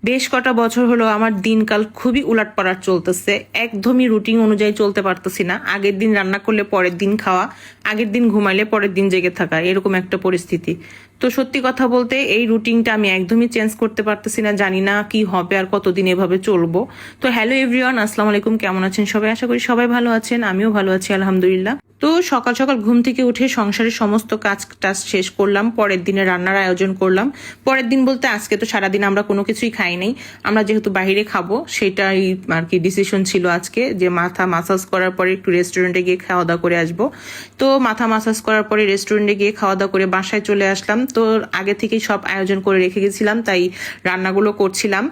বেশ কটা বছর হলো আমার দিনকাল খুবই উলাটপালাট চলতেছে। একদমই রুটিন অনুযায়ী চলতে পারতেছি না। আগের দিন রান্না করলে পরের দিন খাওয়া, আগের দিন ঘুমাইলে পরের দিন জেগে থাকা, এরকম একটা পরিস্থিতি। তো সত্যি কথা বলতে এই রুটিনটা আমি একদমই চেঞ্জ করতে পারতেছি না। জানি না কি হবে আর কতদিন এভাবে চলবো। তো হ্যালো এভরিওয়ান, আসসালামু আলাইকুম। কেমন আছেন সবাই? আশা করি সবাই ভালো আছেন, আমিও ভালো আছি আলহামদুলিল্লাহ। তো সকাল সকাল ঘুম থেকে উঠে সংসারের সমস্ত কাজ টাজ শেষ করলাম, পরের দিনে রান্নার আয়োজন করলাম। পরের দিন বলতে আজকে তো সারাদিন আমরা কোনো কিছুই খাই নাই। আমরা যেহেতু বাইরে খাবো সেটাই আর কি ডিসিশন ছিল আজকে, যে মাথা মাসাজ করার পরে একটু রেস্টুরেন্টে গিয়ে খাওয়া দাওয়া করে আসবো। তো মাথা মাসাজ করার পরে রেস্টুরেন্টে গিয়ে খাওয়া দাওয়া করে বাসায় চলে আসলাম। তো আগে থেকেই সব আয়োজন করে রেখে গেছিলাম, তাই রান্নাগুলো করছিলাম।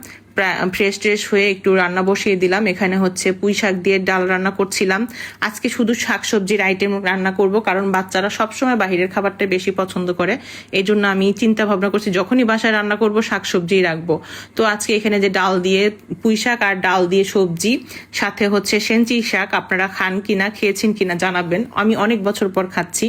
ফ্রেশ ট্রেশ হয়ে একটু রান্না বসিয়ে দিলাম। এখানে হচ্ছে পুঁই শাক দিয়ে ডাল রান্না করছিলাম। আজকে শুধু শাকসবজির আইটেম রান্না করব, কারণ বাচ্চারা সবসময় বাহিরের খাবারটা বেশি পছন্দ করে। এই জন্য আমি চিন্তা ভাবনা করছি যখনই বাসায় রান্না করব শাকসবজিই রাখবো। তো আজকে এখানে যে ডাল দিয়ে পুঁই শাক আর ডাল দিয়ে সবজি, সাথে হচ্ছে সেঞ্চি শাক। আপনারা খান কিনা, খেয়েছেন কিনা জানাবেন। আমি অনেক বছর পর খাচ্ছি।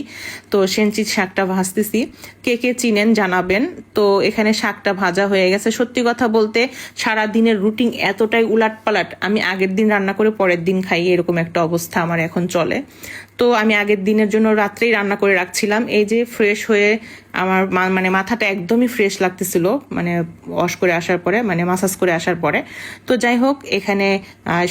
তো সেঞ্চি শাকটা ভাজতেছি, কে কে চিনেন জানাবেন। তো এখানে শাকটা ভাজা হয়ে গেছে। সত্যি কথা বলতে সারা দিনের রুটিন এতটাই উলাটপালাট, আমি আগের দিন রান্না করে পরের দিন খাই, এরকম একটা অবস্থা আমার এখন চলে। তো আমি আগের দিনের জন্য রাত্রেই রান্না করে রাখছিলাম। এই যে ফ্রেশ হয়ে আমার মানে মাথাটা একদমই ফ্রেশ লাগতেছিল, মানে ওয়াশ করে আসার পরে, মানে মাসাজ করে আসার পরে। তো যাই হোক, এখানে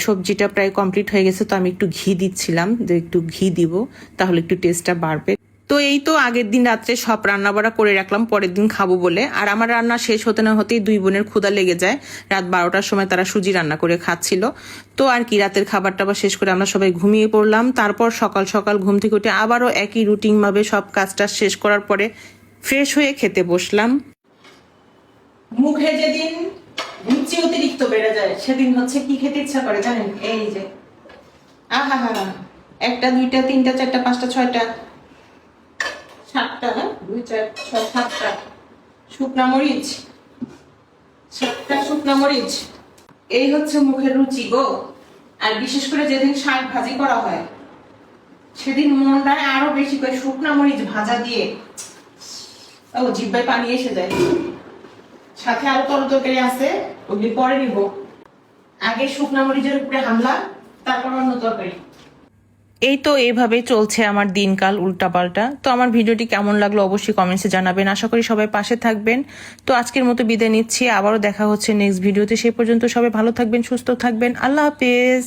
সবজিটা প্রায় কমপ্লিট হয়ে গেছে। তো আমি একটু ঘি দিচ্ছিলাম, যে একটু ঘি দিব তাহলে একটু টেস্টটা বাড়বে। তো এই তো আগের দিন রাত্রে সব রান্না বাড়া করে রাখলাম পরের দিন খাবো বলে। আর আমার রান্না শেষ হতে না হতেই দুই বোনের ক্ষুধা লেগে যায়। রাত 12টার সময় তারা সুজি রান্না করে খাচ্ছিল। তো আর কি, রাতের খাবারটা আবার শেষ করে আমরা সবাই ঘুমিয়ে পড়লাম। তারপর সকাল সকাল ঘুম থেকে উঠে আবারও একই রুটিন ভাবে সব কাজটা শেষ করার পরে ফ্রেশ হয়ে খেতে বসলাম। মুখে যেদিন রুচি অতিরিক্ত বেড়ে যায় সেদিন হচ্ছে কি খেতে ইচ্ছা করে জানেন? এই যে আহা হা, একটা দুইটা তিনটা চারটা পাঁচটা ছয়টা সাতটা, হ্যাঁ, দুই চার ছয় সাতটা শুকনা মরিচ, সাতটা শুকনা মরিচ। এই হচ্ছে মুখের রুচি গো। আর বিশেষ করে যেদিন শাক ভাজি করা হয় সেদিন মনটায় আরো বেশি করে শুকনা মরিচ ভাজা দিয়ে ও জিহ্বায় পানি এসে যায়। সাথে আরো তরকারি আছে, ওগুলি পরে নিব। আগে শুকনা মরিচের উপরে হামলা, তারপর অন্য তরকারি। এই তো এইভাবেই চলছে আমার দিনকাল উল্টাপাল্টা। তো আমার ভিডিওটি কেমন লাগলো অবশ্যই কমেন্টসে জানাবেন। আশা করি সবাই পাশে থাকবেন। তো আজকের মতো বিদায় নিচ্ছি, আবারও দেখা হচ্ছে নেক্সট ভিডিওতে। সেই পর্যন্ত সবাই ভালো থাকবেন, সুস্থ থাকবেন। আল্লাহ হাফেজ।